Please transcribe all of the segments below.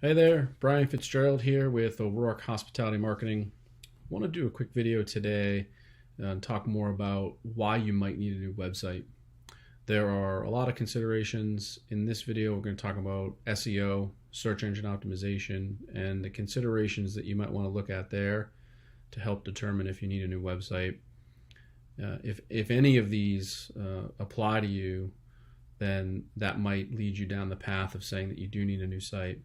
Hey there, Brian Fitzgerald here with O'Rourke Hospitality Marketing. I want to do a quick video today and talk more about why you might need a new website. There are a lot of considerations. In this video, we're going to talk about SEO, search engine optimization, and the considerations that you might want to look at there to help determine if you need a new website. If any of these apply to you, then that might lead you down the path of saying that you do need a new site.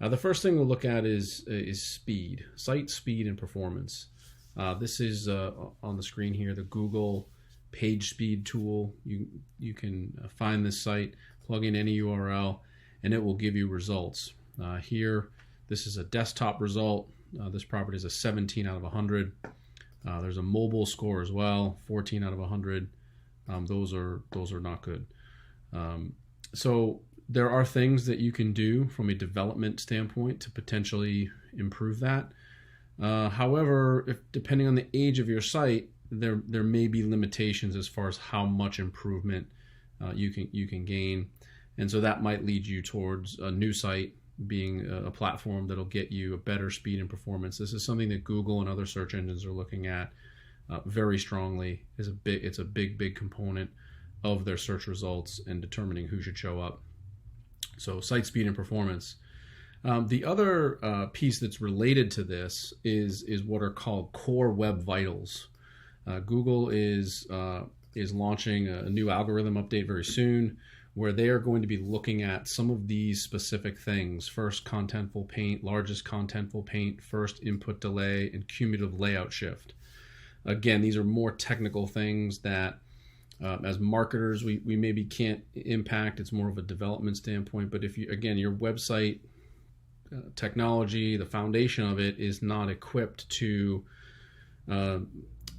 The first thing we'll look at is speed, site speed and performance. This is on the screen here, the Google page speed tool. You can find this site, plug in any URL, and it will give you results. Here, this is a desktop result. This property is a 17 out of 100. There's a mobile score as well, 14 out of 100. Those are not good. So there are things that you can do from a development standpoint to potentially improve that. However, depending on the age of your site, there may be limitations as far as how much improvement you can gain, and so that might lead you towards a new site being a platform that'll get you a better speed and performance. This is something that Google and other search engines are looking at very strongly. It's a big component of their search results and determining who should show up. So site speed and performance. The other piece that's related to this is what are called core web vitals. Google is launching a new algorithm update very soon, where they are going to be looking at some of these specific things: first contentful paint, largest contentful paint, first input delay, and cumulative layout shift. Again, these are more technical things that as marketers, we maybe can't impact. It's more of a development standpoint. But if you, again, your website technology, the foundation of it is not equipped to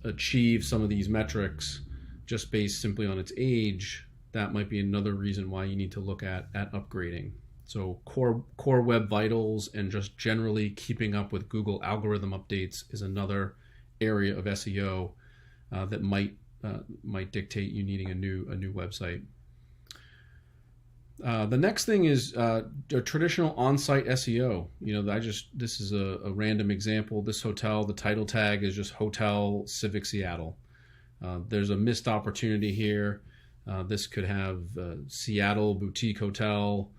achieve some of these metrics just based simply on its age, that might be another reason why you need to look at upgrading. So core web vitals and just generally keeping up with Google algorithm updates is another area of SEO that might dictate you needing a new website. The next thing is a traditional on-site SEO. This is a random example. This hotel, the title tag is just Hotel Civic Seattle. There's a missed opportunity here. This could have Seattle Boutique Hotel,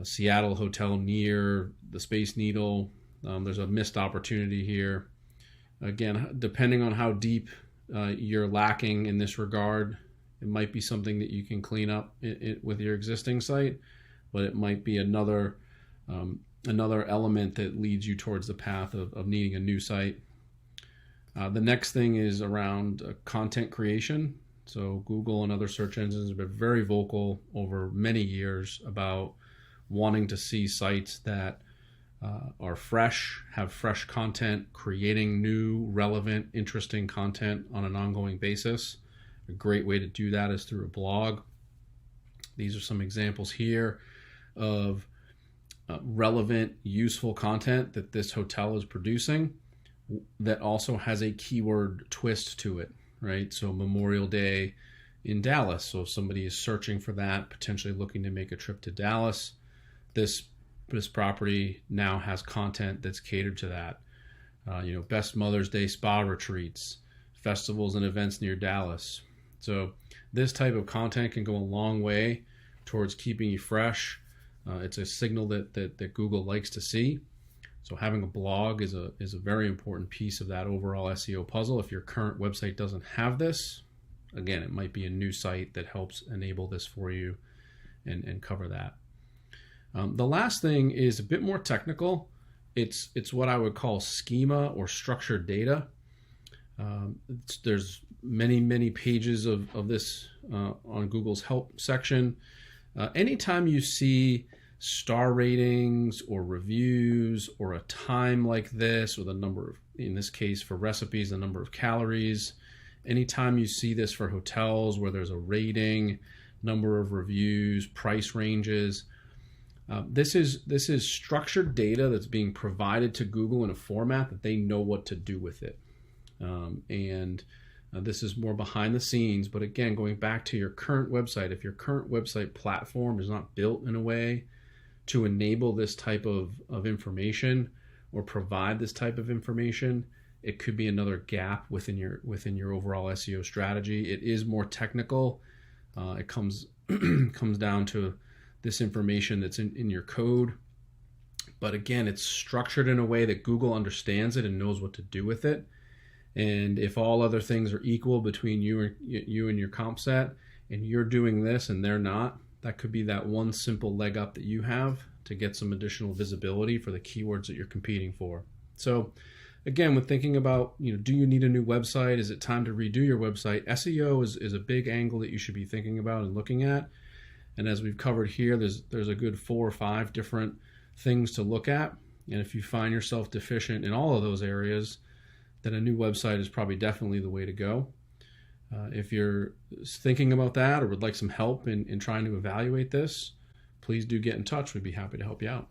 Seattle Hotel near the Space Needle. There's a missed opportunity here. Again, depending on how deep you're lacking in this regard, it might be something that you can clean up with your existing site, but it might be another element that leads you towards the path of needing a new site. The next thing is around content creation. So Google and other search engines have been very vocal over many years about wanting to see sites that are fresh, have fresh content, creating new, relevant, interesting content on an ongoing basis. A great way to do that is through a blog. These are some examples here of relevant, useful content that this hotel is producing that also has a keyword twist to it, right? So Memorial Day in Dallas. So if somebody is searching for that, potentially looking to make a trip to Dallas, this property now has content that's catered to that. Best Mother's Day spa retreats, festivals and events near Dallas. So this type of content can go a long way towards keeping you fresh. It's a signal that Google likes to see. So having a blog is a very important piece of that overall SEO puzzle. If your current website doesn't have this, again, it might be a new site that helps enable this for you and cover that. The last thing is a bit more technical. It's what I would call schema or structured data. There's many pages of this on Google's help section. Anytime you see star ratings or reviews or a time like this, or the number of, in this case for recipes, the number of calories, anytime you see this for hotels where there's a rating, number of reviews, price ranges, this is structured data that's being provided to Google in a format that they know what to do with it. This is more behind the scenes, but again, going back to your current website, if your current website platform is not built in a way to enable this type of information or provide this type of information, it could be another gap within your overall SEO strategy. It is more technical. It comes comes down to this information that's in your code. But again, it's structured in a way that Google understands it and knows what to do with it. And if all other things are equal between you and your comp set, and you're doing this and they're not, that could be that one simple leg up that you have to get some additional visibility for the keywords that you're competing for. So again, when thinking about, do you need a new website? Is it time to redo your website? SEO is a big angle that you should be thinking about and looking at. And as we've covered here, there's a good 4 or 5 different things to look at. And if you find yourself deficient in all of those areas, then a new website is probably definitely the way to go. If you're thinking about that or would like some help in trying to evaluate this, please do get in touch. We'd be happy to help you out.